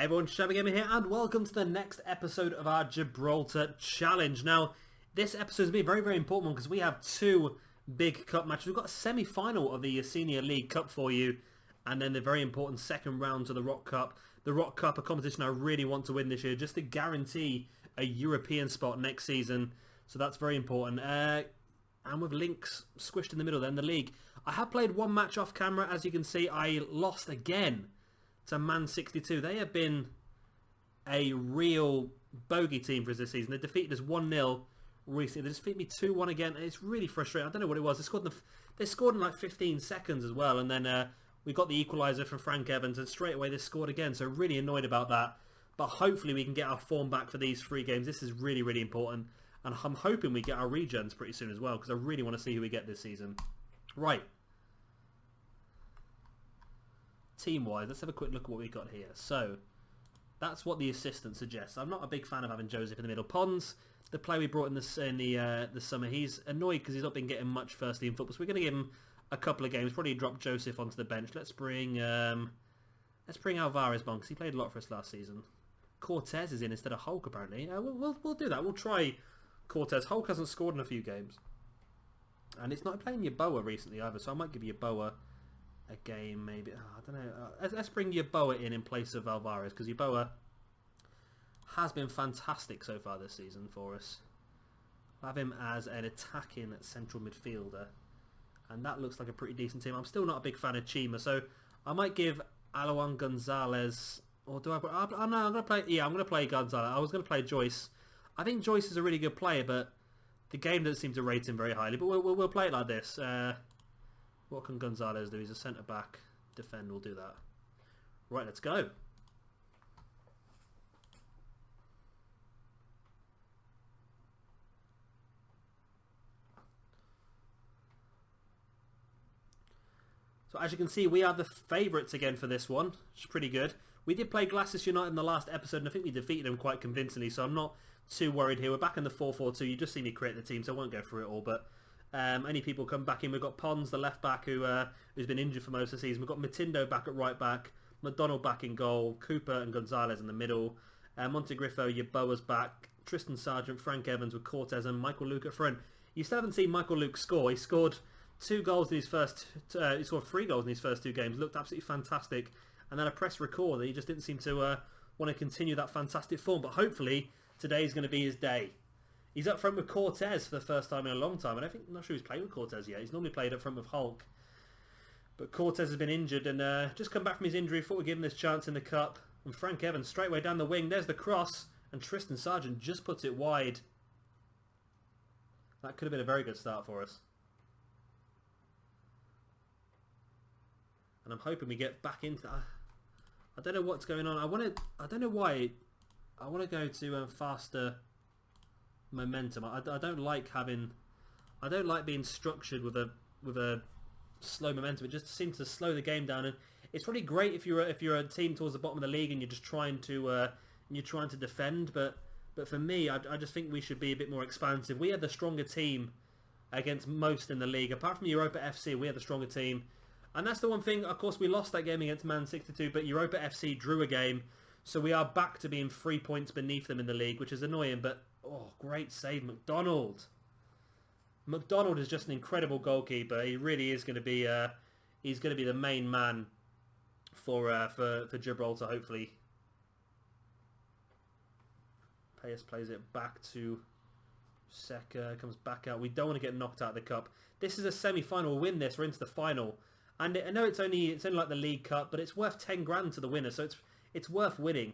Everyone, Shabby Gaming here, and welcome to the next episode of our Gibraltar Challenge. Now, this episode is going to be a very, very important one because we have two big cup matches. We've got a semi-final of the Senior League Cup for you, and then the very important second round to the Rock Cup. The Rock Cup, a competition I really want to win this year, just to guarantee a European spot next season. So that's very important. And with links squished in the middle then, the league. I have played one match off camera. As you can see, I lost again to Man 62. They have been a real bogey team for us this season. They defeated us 1-0 recently. They just defeated me 2-1 again. It's really frustrating. I don't know what it was. They scored in like 15 seconds as well. And then we got the equaliser from Frank Evans. And straight away they scored again. So really annoyed about that. But hopefully we can get our form back for these 3 games. This is really, really important. And I'm hoping we get our regens pretty soon as well. Because I really want to see who we get this season. Right. Team-wise, let's have a quick look at what we've got here. So, that's what the assistant suggests. I'm not a big fan of having Joseph in the middle. Pons, the player we brought in the summer, he's annoyed because he's not been getting much first team football. So we're going to give him a couple of games. Probably drop Joseph onto the bench. Let's bring Alvarez on because he played a lot for us last season. Cortez is in instead of Hulk apparently. We'll do that. We'll try Cortez. Hulk hasn't scored in a few games, and it's not playing Yeboah recently either. So I might give Yeboah a game maybe. I don't know. Let's bring Yeboah in place of Alvarez because Yeboah has been fantastic so far this season for us. I'll have him as an attacking central midfielder, and that looks like a pretty decent team. I'm still not a big fan of Chima, so I might give Alawan Gonzalez, or do I? Oh no, I'm gonna play. Yeah, I'm gonna play Gonzalez. I was gonna play Joyce. I think Joyce is a really good player, but the game doesn't seem to rate him very highly. But we'll play it like this. What can Gonzalez do? He's a centre-back. Defend, we'll do that. Right, let's go. So as you can see, we are the favourites again for this one, which is pretty good. We did play Glasses United in the last episode, and I think we defeated them quite convincingly, so I'm not too worried here. We're back in the 4-4-2. You just see me create the team, so I won't go through it all, but any people come back in. We've got Pons, the left back, who's been injured for most of the season. We've got Matindo back at right back, McDonald back in goal, Cooper and Gonzalez in the middle, Montegrifo, Yeboah's back, Tristan Sargent, Frank Evans with Cortez, and Michael Luke at front. You still haven't seen Michael Luke score. He scored 2 goals in his first. He scored 3 goals in his first 2 games. Looked absolutely fantastic. And then I pressed record. He just didn't seem to want to continue that fantastic form. But hopefully today's going to be his day. He's up front with Cortez for the first time in a long time. And I'm not sure he's played with Cortez yet. He's normally played up front with Hulk. But Cortez has been injured and just come back from his injury. Thought we'd give him this chance in the cup. And Frank Evans straight away down the wing. There's the cross. And Tristan Sargent just puts it wide. That could have been a very good start for us. And I'm hoping we get back into that. I don't know what's going on. I don't know why. I want to go to faster momentum. I don't like having. I don't like being structured with a slow momentum. It just seems to slow the game down. And it's really great if you're a team towards the bottom of the league and you're just trying to defend. But for me, I just think we should be a bit more expansive. We had the stronger team against most in the league. Apart from Europa FC, we had the stronger team. And that's the one thing, of course, we lost that game against Man 62, but Europa FC drew a game. So we are back to being 3 points beneath them in the league, which is annoying. But, oh, great save, McDonald. McDonald is just an incredible goalkeeper. He really is going to be, he's going to be the main man for Gibraltar, hopefully. Payas plays it back to Seka, comes back out. We don't want to get knocked out of the cup. This is a semi-final. We'll win this. We're into the final. And I know it's only like the League Cup, but it's worth 10 grand to the winner, so it's worth winning.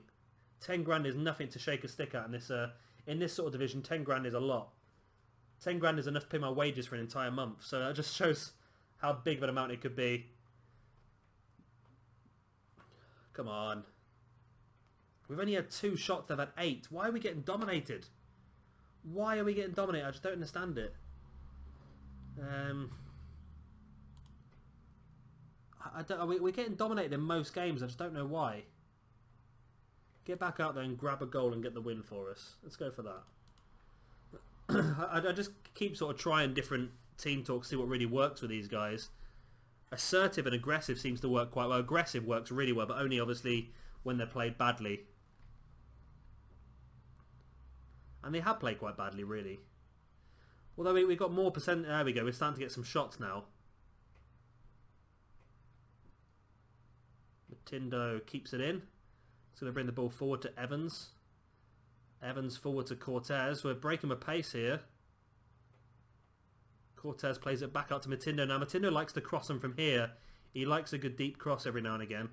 10 grand is nothing to shake a stick at in this sort of division. 10 grand is a lot. 10 grand is enough to pay my wages for an entire month, so that just shows how big of an amount it could be. Come on. We've only had 2 shots, they've had 8. Why are we getting dominated? Why are we getting dominated? I just don't understand it. We're getting dominated in most games. I just don't know why. Get back out there and grab a goal and get the win for us. Let's go for that. I just keep sort of trying different team talks, see what really works with these guys. Assertive and aggressive seems to work quite well. Aggressive works really well, but only obviously when they're played badly. And they have played quite badly, really. Although we got more percent... There we go, we're starting to get some shots now. Matindo keeps it in. It's going to bring the ball forward to Evans. Evans forward to Cortez. We're breaking a pace here. Cortez plays it back out to Matindo. Now Matindo likes to cross them from here. He likes a good deep cross every now and again.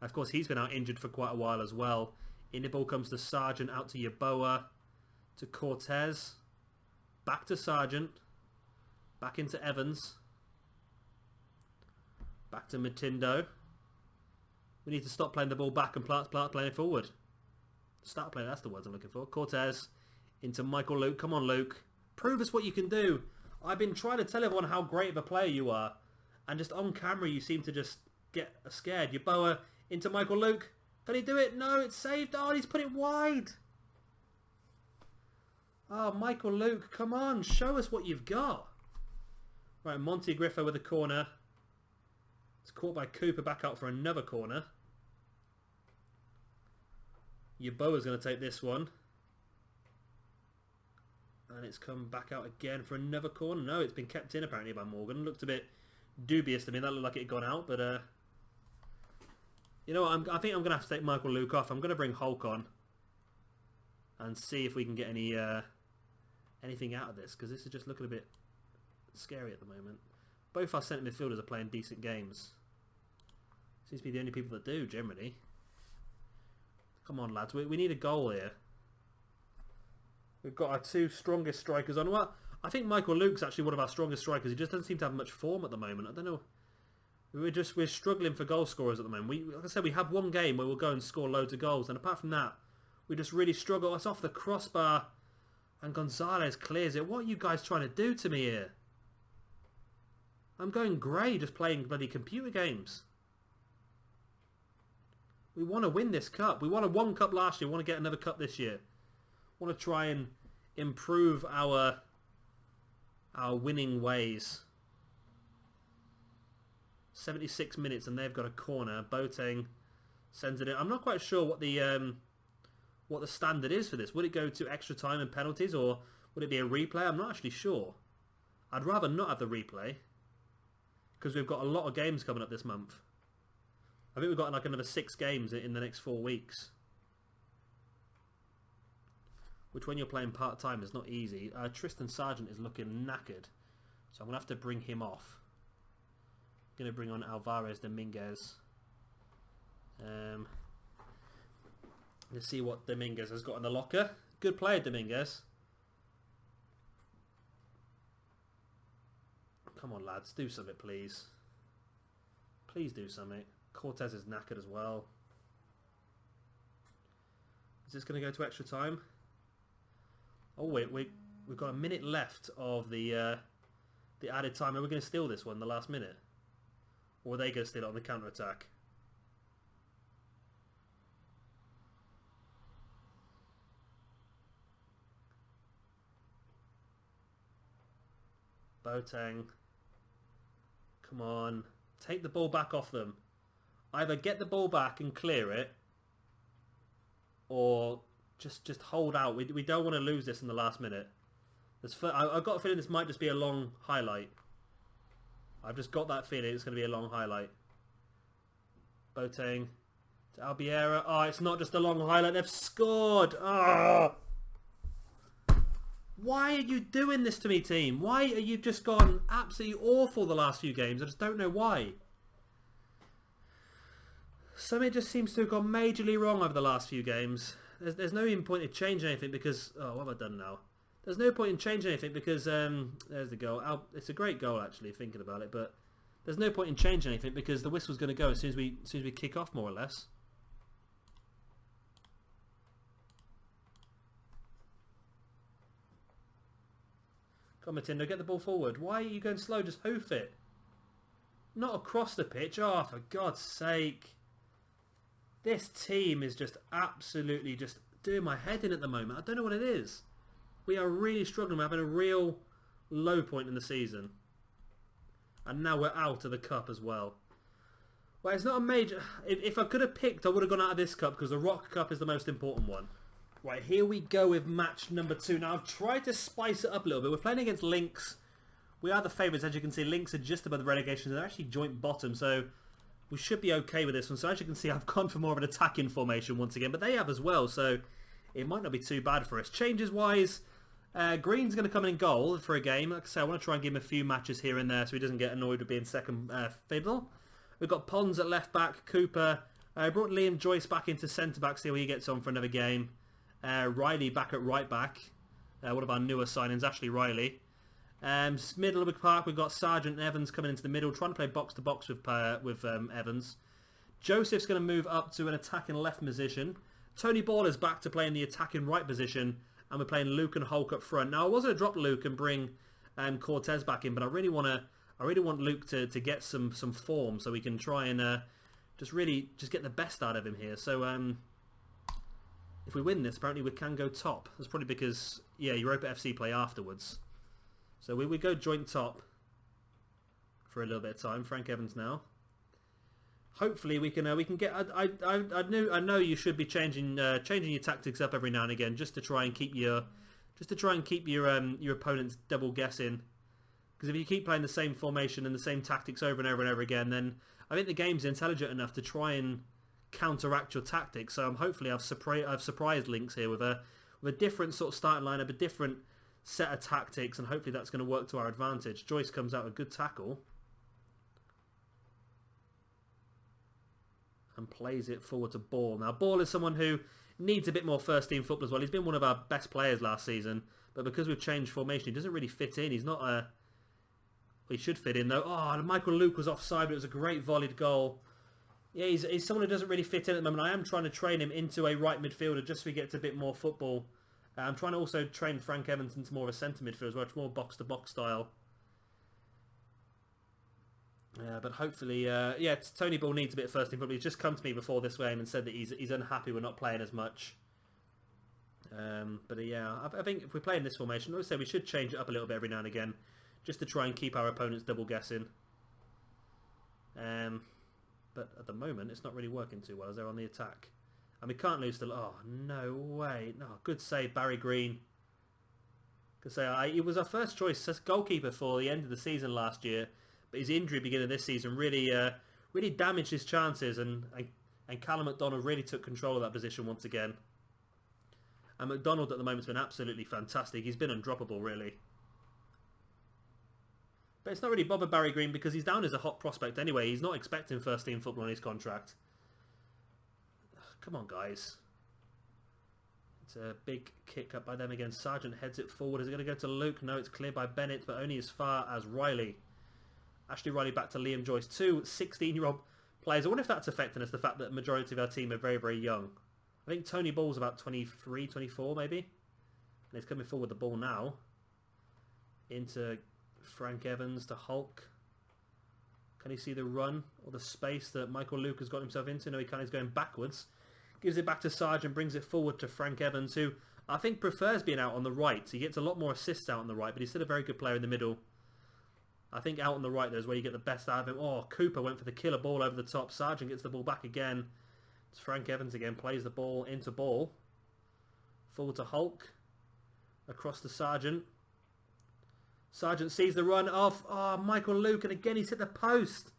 Of course, he's been out injured for quite a while as well. In the ball comes to Sargent, out to Yeboah, to Cortez. Back to Sargent. Back into Evans. Back to Matindo. We need to stop playing the ball back and start playing it forward. Start playing, that's the words I'm looking for. Cortez into Michael Luke. Come on, Luke. Prove us what you can do. I've been trying to tell everyone how great of a player you are. And just on camera, you seem to just get scared. Yeboah into Michael Luke. Can he do it? No, it's saved. Oh, he's put it wide. Oh, Michael Luke, come on. Show us what you've got. Right, Monty Griffo with a corner. It's caught by Cooper, back out for another corner. Yeboah's going to take this one. And it's come back out again for another corner. No, it's been kept in apparently by Morgan. Looked a bit dubious to me. That looked like it had gone out, but you know what? I think I'm going to have to take Michael Luke off. I'm going to bring Hulk on and see if we can get any anything out of this, because this is just looking a bit scary at the moment. Both our centre midfielders are playing decent games. Seems to be the only people that do, generally. Come on, lads. We need a goal here. We've got our two strongest strikers on. Well, I think Michael Luke's actually one of our strongest strikers. He just doesn't seem to have much form at the moment. I don't know. We're struggling for goal scorers at the moment. Like I said, we have one game where we'll go and score loads of goals, and apart from that, we just really struggle. It's off the crossbar, and Gonzalez clears it. What are you guys trying to do to me here? I'm going grey just playing bloody computer games. We want to win this cup. We won a one cup last year. We want to get another cup this year. We want to try and improve our winning ways. 76 minutes and they've got a corner. Boateng sends it in. I'm not quite sure what the standard is for this. Would it go to extra time and penalties, or would it be a replay? I'm not actually sure. I'd rather not have the replay, because we've got a lot of games coming up this month. I think we've got like another 6 games in the next 4 weeks. Which, when you're playing part-time, is not easy. Tristan Sargent is looking knackered, so I'm going to have to bring him off. I'm going to bring on Alvarez Dominguez. Let's see what Dominguez has got in the locker. Good player, Dominguez. Come on, lads. Do something, please. Please do something. Cortez is knackered as well. Is this going to go to extra time? Oh, wait. We've got a minute left of the added time. Are we going to steal this one the last minute? Or are they going to steal it on the counter-attack? Boateng. Come on. Take the ball back off them. Either get the ball back and clear it, or just hold out. We don't want to lose this in the last minute. I've got a feeling this might just be a long highlight. I've just got that feeling it's going to be a long highlight. Boateng to Albiera. Oh, it's not just a long highlight. They've scored. Oh. Why are you doing this to me, team? Why are you just gone absolutely awful the last few games? I just don't know why. Something just seems to have gone majorly wrong over the last few games. There's no even point in changing anything because... Oh, what have I done now? There's no point in changing anything because... there's the goal. It's a great goal, actually, thinking about it. But there's no point in changing anything because the whistle's going to go as soon as we kick off, more or less. Come on, Matindo, get the ball forward. Why are you going slow? Just hoof it. Not across the pitch. Oh, for God's sake. This team is just absolutely just doing my head in at the moment. I don't know what it is. We are really struggling. We're having a real low point in the season. And now we're out of the cup as well. Well, it's not a major... If I could have picked, I would have gone out of this cup because the Rock Cup is the most important one. Right, here we go with match number 2. Now, I've tried to spice it up a little bit. We're playing against Lynx. We are the favourites, as you can see. Lynx are just above the relegation. They're actually joint bottom, so we should be okay with this one. So as you can see, I've gone for more of an attacking formation once again, but they have as well, so it might not be too bad for us. Changes-wise, Green's going to come in goal for a game. Like I say, I want to try and give him a few matches here and there so he doesn't get annoyed with being second fiddle. We've got Pons at left-back, Cooper. I brought Liam Joyce back into centre-back, see how he gets on for another game. Riley back at right-back. One of our newer signings, Ashley Riley. Middle of the park, we've got Sargent and Evans coming into the middle, trying to play box-to-box with Evans. Joseph's going to move up to an attacking left position. Tony Ball is back to playing the attacking right position, and we're playing Luke and Hulk up front. Now, I was going to drop Luke and bring Cortez back in, but I really want Luke to get some form so we can try and just get the best out of him here. So if we win this, apparently we can go top. That's probably because, yeah, Europa FC play afterwards. So we would go joint top for a little bit of time. Frank Evans now. Hopefully we can get. I know you should be changing your tactics up every now and again just to try and keep your opponents double guessing. Because if you keep playing the same formation and the same tactics over and over and over again, then I think the game's intelligent enough to try and counteract your tactics. So hopefully I've surprised Lynx here with a different sort of starting lineup, a different set of tactics, and hopefully that's going to work to our advantage. Joyce comes out with a good tackle and plays it forward to Ball. Now, Ball is someone who needs a bit more first-team football as well. He's been one of our best players last season, but because we've changed formation, he doesn't really fit in. He's not a... He should fit in, though. Oh, Michael Luke was offside, but it was a great volleyed goal. Yeah, he's someone who doesn't really fit in at the moment. I am trying to train him into a right midfielder just so he gets a bit more football. I'm trying to also train Frank Evans into more of a centre midfield as well, more box-to-box style. But hopefully, yeah, Tony Ball needs a bit of first team football. He's just come to me before this game and said that he's unhappy we're not playing as much. But yeah, I think if we're playing this formation, I would say we should change it up a little bit every now and again, just to try and keep our opponents double guessing. But at the moment, it's not really working too well as they're on the attack. And we can't lose the... Oh, no way. No, good save, Barry Green. Could say he was our first choice as goalkeeper for the end of the season last year. But his injury beginning of this season really damaged his chances. And Callum McDonald really took control of that position once again. And McDonald at the moment has been absolutely fantastic. He's been undroppable, really. But it's not really bothered Barry Green because he's down as a hot prospect anyway. He's not expecting first team football on his contract. Come on, guys. It's a big kick up by them again. Sargent heads it forward. Is it going to go to Luke? No, it's cleared by Bennett, but only as far as Riley. Ashley Riley back to Liam Joyce. Two 16-year-old players. I wonder if that's affecting us, the fact that the majority of our team are very, very young. I think Tony Ball's about 23, 24 maybe. And he's coming forward with the ball now. Into Frank Evans to Hulk. Can he see the run or the space that Michael Luke has got himself into? No, he can't. He's going backwards. Gives it back to Sargent, brings it forward to Frank Evans, who I think prefers being out on the right. He gets a lot more assists out on the right, but he's still a very good player in the middle. I think out on the right there is where you get the best out of him. Oh, Cooper went for the killer ball over the top. Sargent gets the ball back again. It's Frank Evans again, plays the ball into Ball. Forward to Hulk. Across to Sargent. Sargent sees the run off. Oh, Michael Luke, and again he's hit the post.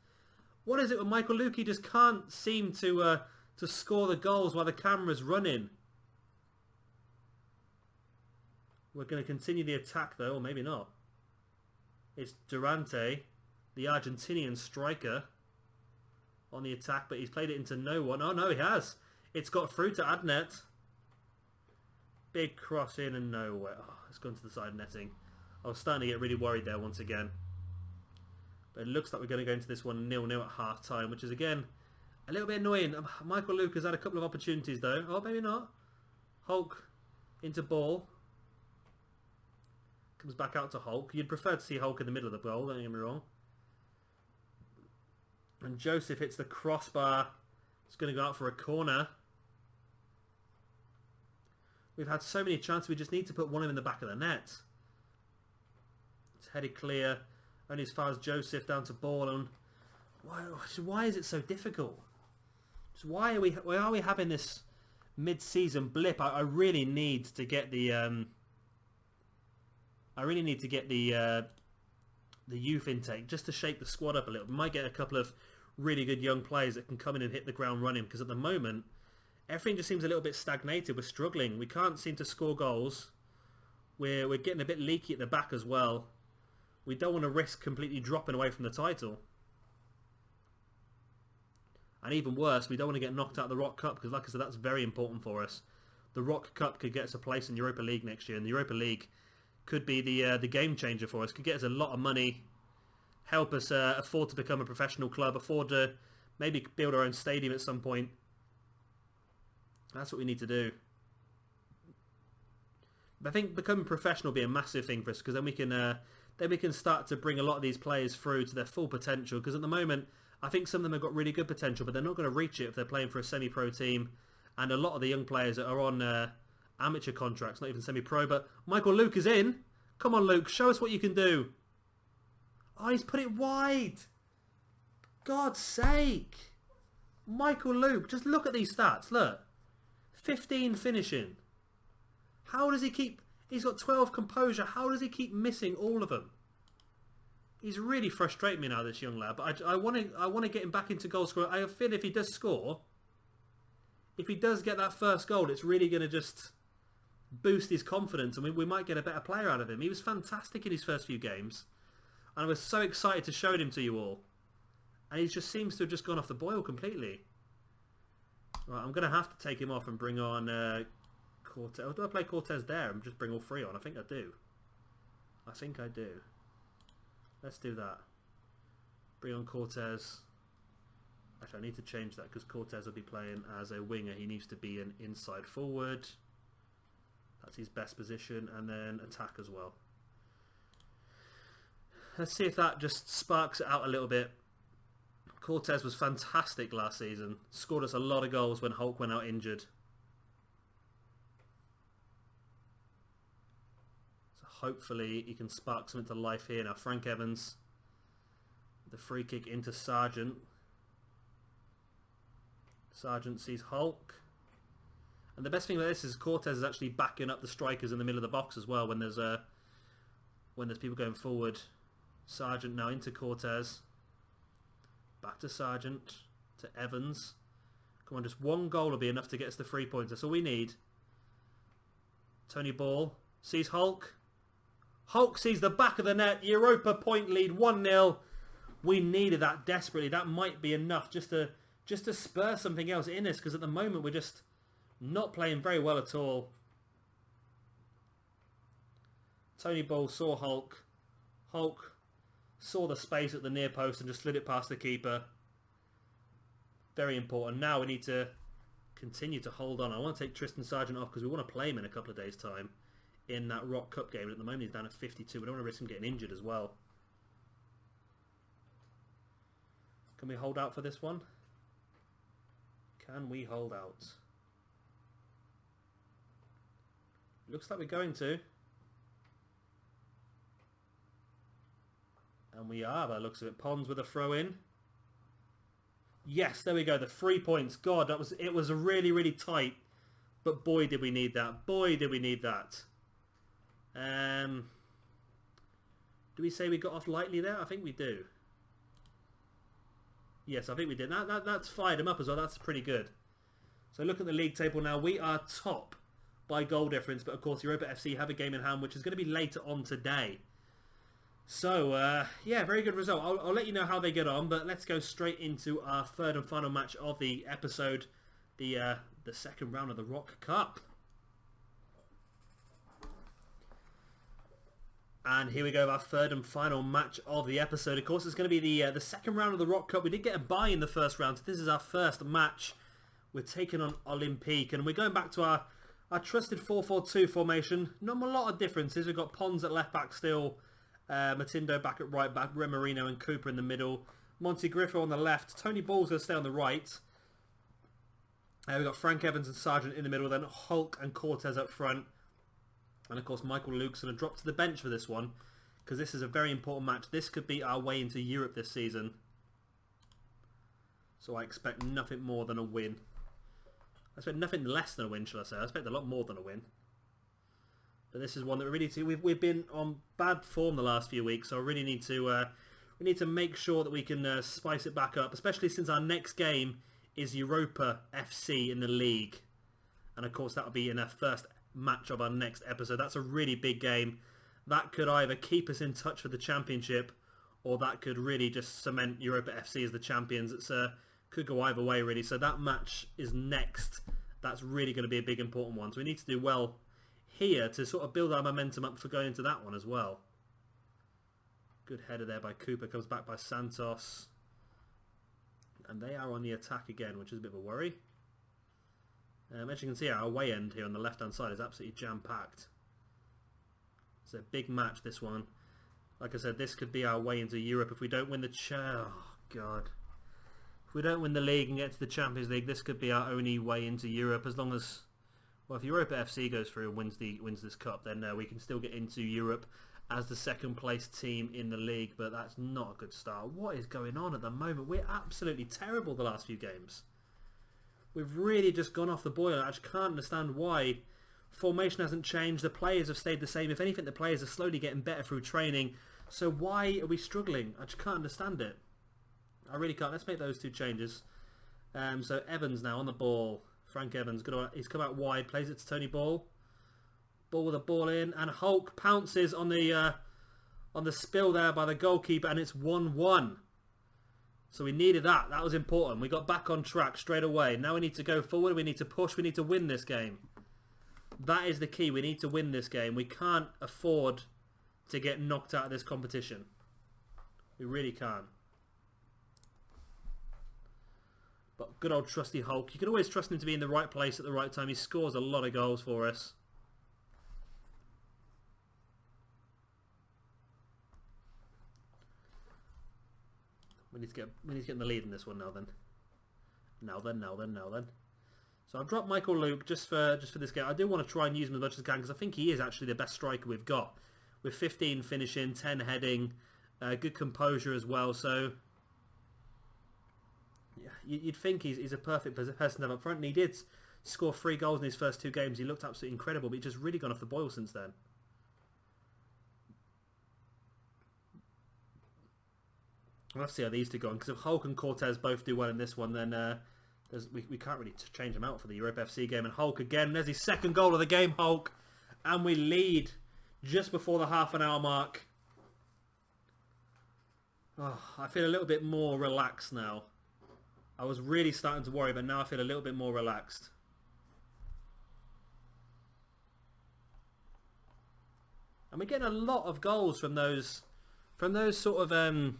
What is it with Michael Luke? He just can't seem to score the goals while the camera's running. We're going to continue the attack though, or maybe not. It's Durante, the Argentinian striker, on the attack, but he's played it into no one. Oh no, he has. It's got through to Adnet. Big cross in and nowhere. Oh, it's gone to the side netting. I was starting to get really worried there once again. But it looks like we're going to go into this one 0-0 at half time, which is again a little bit annoying. Michael Luke has had a couple of opportunities though. Oh, maybe not. Hulk into Ball. Comes back out to Hulk. You'd prefer to see Hulk in the middle of the goal, don't get me wrong. And Joseph hits the crossbar. It's going to go out for a corner. We've had so many chances, we just need to put one of them in the back of the net. It's headed clear. Only as far as Joseph down to Ball. And Why is it so difficult? Just why are we having this mid-season blip? I really need to get the the youth intake just to shake the squad up a little. We might get a couple of really good young players that can come in and hit the ground running, because at the moment everything just seems a little bit stagnated. We're struggling. We can't seem to score goals. We're getting a bit leaky at the back as well. We don't want to risk completely dropping away from the title. And even worse, we don't want to get knocked out of the Rock Cup, because like I said, that's very important for us. The Rock Cup could get us a place in Europa League next year, and the Europa League could be the game changer for us. Could get us a lot of money, help us afford to become a professional club, afford to maybe build our own stadium at some point. That's what we need to do. But I think becoming professional will be a massive thing for us, because then we can start to bring a lot of these players through to their full potential. Because at the moment, I think some of them have got really good potential, but they're not going to reach it if they're playing for a semi-pro team. And a lot of the young players that are on amateur contracts, not even semi-pro. But Michael Luke is in. Come on, Luke, show us what you can do. Oh, he's put it wide. God's sake. Michael Luke, just look at these stats. Look. 15 finishing. How does he keep... He's got 12 composure. How does he keep missing all of them? He's really frustrating me now, this young lad. But I want to get him back into goal scoring. I feel if he does score, if he does get that first goal, it's really going to just boost his confidence, and we might get a better player out of him. He was fantastic in his first few games, and I was so excited to show him to you all. And he just seems to have just gone off the boil completely. Right, I'm going to have to take him off and bring on Cortez. Or do I play Cortez there and just bring all three on? I think I do. I think I do. Let's do that. Bring on Cortez. Actually, I need to change that because Cortez will be playing as a winger. He needs to be an inside forward. That's his best position. And then attack as well. Let's see if that just sparks it out a little bit. Cortez was fantastic last season. Scored us a lot of goals when Hulk went out injured. So hopefully he can spark something to life here. Now Frank Evans. The free kick into Sargent. Sargent sees Hulk. And the best thing about this is Cortez is actually backing up the strikers in the middle of the box as well when there's people going forward. Sargent now into Cortez. Back to Sargent. To Evans. Come on, just one goal will be enough to get us the 3 points. That's all we need. Tony Ball sees Hulk. Hulk sees the back of the net. Europa point lead 1-0. We needed that desperately. That might be enough just to spur something else in us, because at the moment we're just not playing very well at all. Tony Ball saw Hulk. Hulk saw the space at the near post and just slid it past the keeper. Very important. Now we need to continue to hold on. I want to take Tristan Sargent off because we want to play him in a couple of days' time in that Rock Cup game. At the moment he's down at 52. We don't want to risk him getting injured as well. Can we hold out for this one? Can we hold out? Looks like we're going to. And we are, by the looks of it. Pons with a throw in. Yes, there we go. The 3 points. God, it was a really, really tight. But boy, did we need that. Boy, did we need that. Do we say we got off lightly there? I think we do. Yes, I think we did. That's fired him up as well. That's pretty good. So look at the league table now. We are top by goal difference. But of course, Europa FC have a game in hand, which is going to be later on today. So, yeah, very good result. I'll let you know how they get on, but let's go straight into our third and final match of the episode, the second round of the Rock Cup. And here we go, our third and final match of the episode. Of course, it's going to be the second round of the Rock Cup. We did get a bye in the first round, so this is our first match. We're taking on Olympique, and we're going back to our trusted 4-4-2 formation. Not a lot of differences. We've got Pons at left back still. Matindo back at right back, Remarino and Cooper in the middle, Monty Griffo on the left, Tony Ball's going to stay on the right. We've got Frank Evans and Sargent in the middle, then Hulk and Cortez up front. And of course Michael Luke's going to drop to the bench for this one, because this is a very important match. This could be our way into Europe this season. So I expect nothing more than a win. I expect nothing less than a win, shall I say. I expect a lot more than a win. But this is one that we really need to... We've been on bad form the last few weeks, so I really need to... we need to make sure that we can spice it back up, especially since our next game is Europa FC in the league. And of course that'll be in our first match of our next episode. That's a really big game. That could either keep us in touch for the championship, or that could really just cement Europa FC as the champions. It's could go either way really. So that match is next. That's really going to be a big important one. So we need to do well here to sort of build our momentum up for going into that one as well. Good header there by Cooper. Comes back by Santos. And they are on the attack again, which is a bit of a worry. As you can see, our away end here on the left-hand side is absolutely jam-packed. It's a big match, this one. Like I said, this could be our way into Europe if we don't win the... Oh, God. If we don't win the league and get to the Champions League, this could be our only way into Europe. As long as... Well, if Europa FC goes through and wins this cup, then we can still get into Europe as the second-place team in the league. But that's not a good start. What is going on at the moment? We're absolutely terrible the last few games. We've really just gone off the boil. I just can't understand why. Formation hasn't changed. The players have stayed the same. If anything, the players are slowly getting better through training. So why are we struggling? I just can't understand it. I really can't. Let's make those two changes. So Evans now on the ball. Frank Evans, he's come out wide, plays it to Tony Ball. Ball with a ball in, and Hulk pounces on the spill there by the goalkeeper, and it's 1-1. So we needed that. That was important. We got back on track straight away. Now we need to go forward. We need to push. We need to win this game. That is the key. We need to win this game. We can't afford to get knocked out of this competition. We really can't. But good old trusty Hulk. You can always trust him to be in the right place at the right time. He scores a lot of goals for us. We need to get in the lead in this one now then. Now then. So I've dropped Michael Luke just for this game. I do want to try and use him as much as I can because I think he is actually the best striker we've got. With 15 finishing, 10 heading, good composure as well. So yeah, you'd think he's a perfect person to have up front. And he did score 3 goals in his first 2 games. He looked absolutely incredible, but he's just really gone off the boil since then. Let's see how these two go on, because if Hulk and Cortez both do well in this one, then we can't really change them out for the Europa FC game. And Hulk again, there's his second goal of the game, Hulk. And we lead just before the half-an-hour mark. Oh, I feel a little bit more relaxed now. I was really starting to worry, but now I feel a little bit more relaxed. And we're getting a lot of goals from those sort of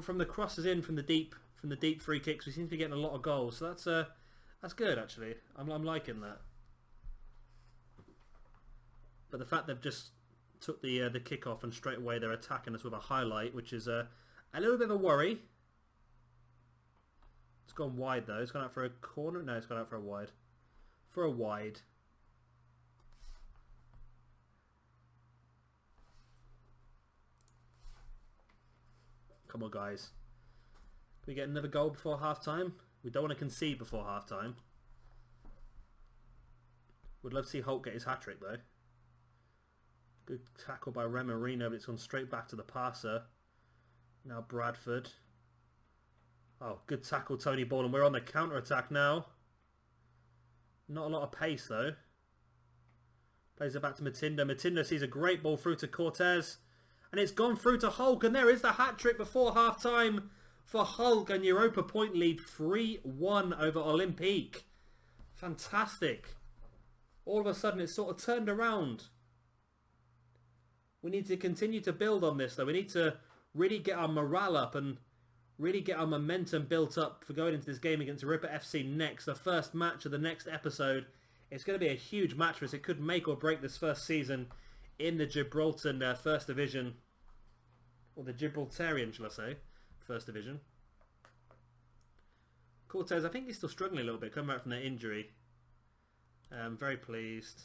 from the crosses in from the deep free kicks. We seem to be getting a lot of goals, so that's good actually. I'm liking that. But the fact they've just took the kick off and straight away they're attacking us with a highlight, which is a little bit of a worry. It's gone wide though. It's gone out for a corner. No, it's gone out for a wide. For a wide. Come on, guys. Can we get another goal before half-time? We don't want to concede before half-time. Would love to see Hulk get his hat-trick, though. Good tackle by Remarino, but it's gone straight back to the passer. Now Bradford. Oh, good tackle, Tony Ball, and we're on the counter-attack now. Not a lot of pace, though. Plays it back to Matindo. Matindo sees a great ball through to Cortez. And it's gone through to Hulk, and there is the hat-trick before half-time for Hulk, and Europa point lead 3-1 over Olympique. Fantastic. All of a sudden, it's sort of turned around. We need to continue to build on this, though. We need to really get our morale up and really get our momentum built up for going into this game against Europa FC next. The first match of the next episode. It's going to be a huge match for us. It could make or break this first season in the Gibraltar First Division, or the Gibraltarian, shall I say, First Division. Cortez, I think he's still struggling a little bit, coming back from that injury. Very pleased.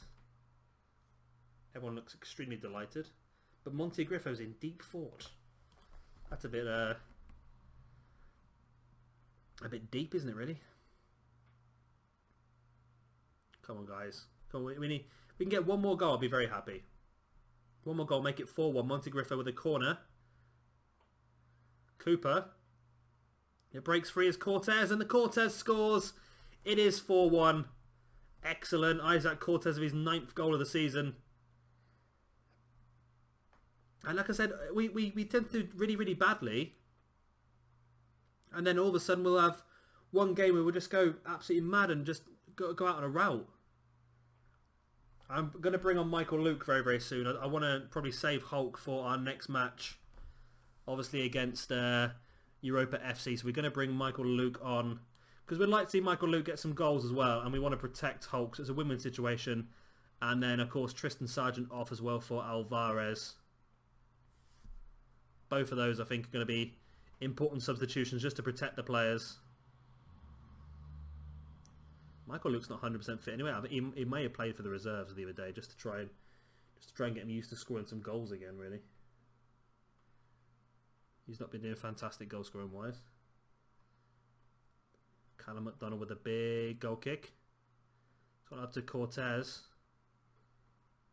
Everyone looks extremely delighted. But Monte Griffo's in deep thought. That's a bit A bit deep, isn't it, really? Come on, guys. Come on, we can get one more goal, I'll be very happy. One more goal, make it 4-1. Montegrifo with a corner. Cooper. It breaks free as Cortez, and the Cortez scores. It is 4-1. Excellent. Isaac Cortez with his 9th goal of the season. And like I said, we tend to do really, really badly. And then all of a sudden we'll have one game where we'll just go absolutely mad and just go out on a rout. I'm going to bring on Michael Luke very, very soon. I want to probably save Hulk for our next match. Obviously against Europa FC. So we're going to bring Michael Luke on. Because we'd like to see Michael Luke get some goals as well. And we want to protect Hulk. So it's a win-win situation. And then, of course, Tristan Sargent off as well for Alvarez. Both of those, I think, are going to be important substitutions just to protect the players. Michael Luke's not 100% fit anyway. I think he may have played for the reserves the other day just to try and get him used to scoring some goals again, really. He's not been doing fantastic goal scoring wise. Callum McDonald with a big goal kick. It's gone up to Cortez.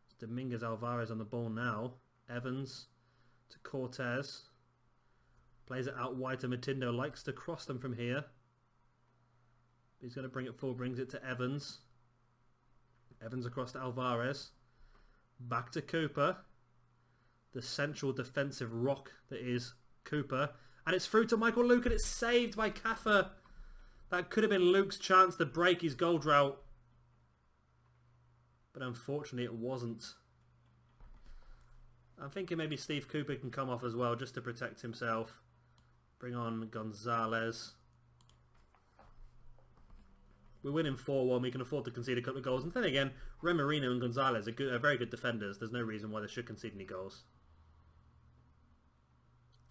It's Dominguez Alvarez on the ball now. Evans to Cortez. Plays it out wide to Matindo. Likes to cross them from here. He's going to bring it forward. Brings it to Evans. Evans across to Alvarez. Back to Cooper. The central defensive rock that is Cooper. And it's through to Michael Luke, and it's saved by Kaffer. That could have been Luke's chance to break his goal drought. But unfortunately it wasn't. I'm thinking maybe Steve Cooper can come off as well just to protect himself. Bring on Gonzalez. We're winning 4-1. We can afford to concede a couple of goals. And then again, Remarino and Gonzalez are very good defenders. There's no reason why they should concede any goals.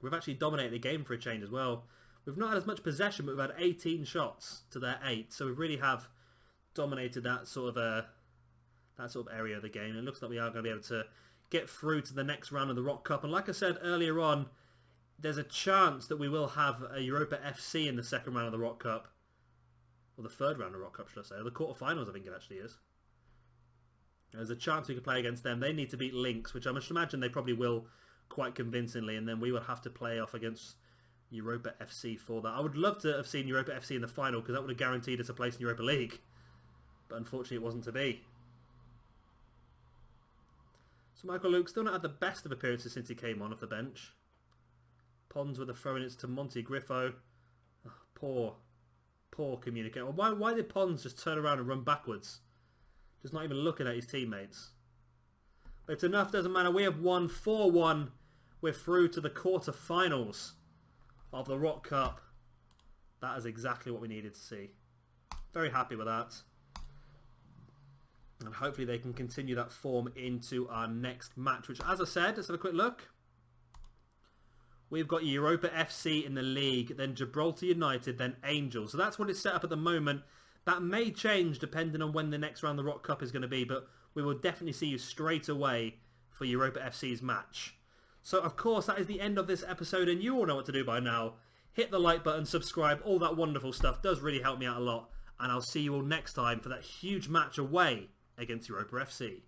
We've actually dominated the game for a change as well. We've not had as much possession, but we've had 18 shots to their 8. So we really have dominated that sort of area of the game. It looks like we are going to be able to get through to the next round of the Rock Cup. And like I said earlier on, there's a chance that we will have a Europa FC in the second round of the Rock Cup. Or the third round of the Rock Cup, should I say. Or the quarterfinals, I think it actually is. There's a chance we could play against them. They need to beat Lynx, which I must imagine they probably will quite convincingly. And then we will have to play off against Europa FC for that. I would love to have seen Europa FC in the final, because that would have guaranteed us a place in Europa League. But unfortunately it wasn't to be. So Michael Luke still not had the best of appearances since he came on off the bench. Pons with a throw-in, it's to Montegrifo. Oh, poor communicator. Why did Pons just turn around and run backwards? Just not even looking at his teammates. But it's enough, doesn't matter. We have won 4-1. We're through to the quarter-finals of the Rock Cup. That is exactly what we needed to see. Very happy with that. And hopefully they can continue that form into our next match, which, as I said, let's have a quick look. We've got Europa FC in the league, then Gibraltar United, then Angels. So that's what it's set up at the moment. That may change depending on when the next round of the Rock Cup is going to be, but we will definitely see you straight away for Europa FC's match. So, of course, that is the end of this episode, and you all know what to do by now. Hit the like button, subscribe, all that wonderful stuff does really help me out a lot. And I'll see you all next time for that huge match away against Europa FC.